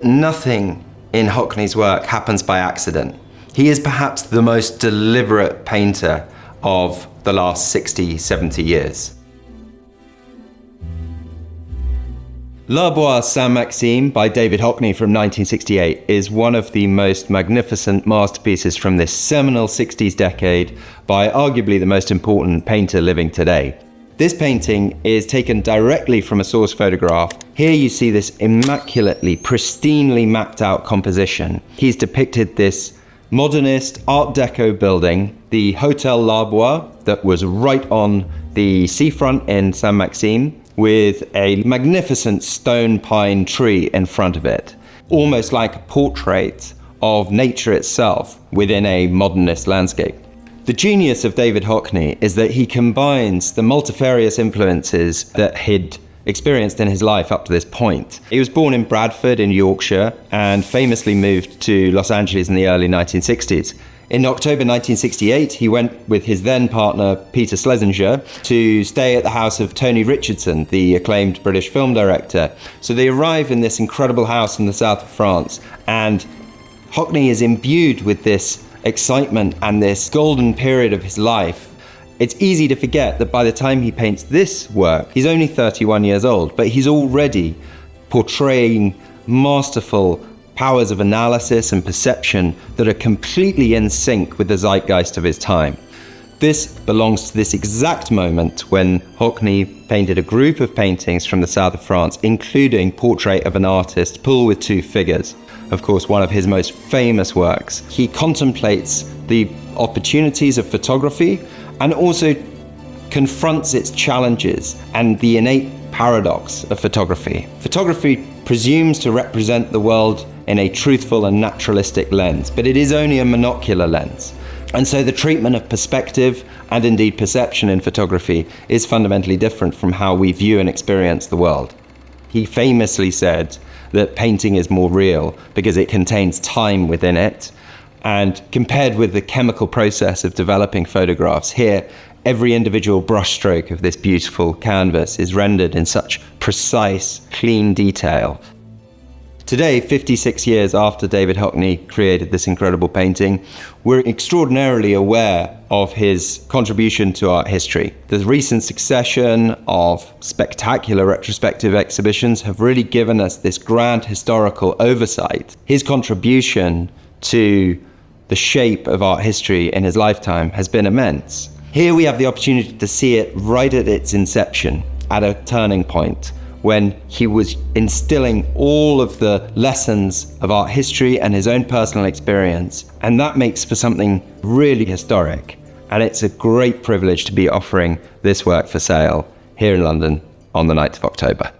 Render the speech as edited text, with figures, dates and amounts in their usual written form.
Nothing in Hockney's work happens by accident. He is perhaps the most deliberate painter of the last 60, 70 years. L'Arbois Sainte-Maxime by David Hockney from 1968 is one of the most magnificent masterpieces from this seminal 60s decade by arguably the most important painter living today. This painting is taken directly from a source photograph. Here you see this immaculately, pristinely mapped out composition. He's depicted this modernist Art Deco building, the Hotel L'Arbois, that was right on the seafront in Sainte-Maxime, with a magnificent stone pine tree in front of it, almost like a portrait of nature itself within a modernist landscape. The genius of David Hockney is that he combines the multifarious influences that he'd experienced in his life up to this point. He was born in Bradford in Yorkshire and famously moved to Los Angeles in the early 1960s. In October 1968, he went with his then partner, Peter Schlesinger, to stay at the house of Tony Richardson, the acclaimed British film director. So they arrive in this incredible house in the south of France, and Hockney is imbued with this excitement and this golden period of his life. It's easy to forget that by the time he paints this work, he's only 31 years old, but he's already portraying masterful powers of analysis and perception that are completely in sync with the zeitgeist of his time. This belongs to this exact moment when Hockney painted a group of paintings from the south of France, including Portrait of an Artist, Pool with Two Figures, of course one of his most famous works. He contemplates the opportunities of photography and also confronts its challenges and the innate paradox of photography. Photography presumes to represent the world in a truthful and naturalistic lens, but it is only a monocular lens. And so the treatment of perspective and indeed perception in photography is fundamentally different from how we view and experience the world. He famously said that painting is more real because it contains time within it. And compared with the chemical process of developing photographs, here every individual brushstroke of this beautiful canvas is rendered in such precise, clean detail. Today, 56 years after David Hockney created this incredible painting, we're extraordinarily aware of his contribution to art history. The recent succession of spectacular retrospective exhibitions have really given us this grand historical oversight. His contribution to the shape of art history in his lifetime has been immense. Here we have the opportunity to see it right at its inception, at a turning point, when he was instilling all of the lessons of art history and his own personal experience. And that makes for something really historic. And it's a great privilege to be offering this work for sale here in London on the 9th of October.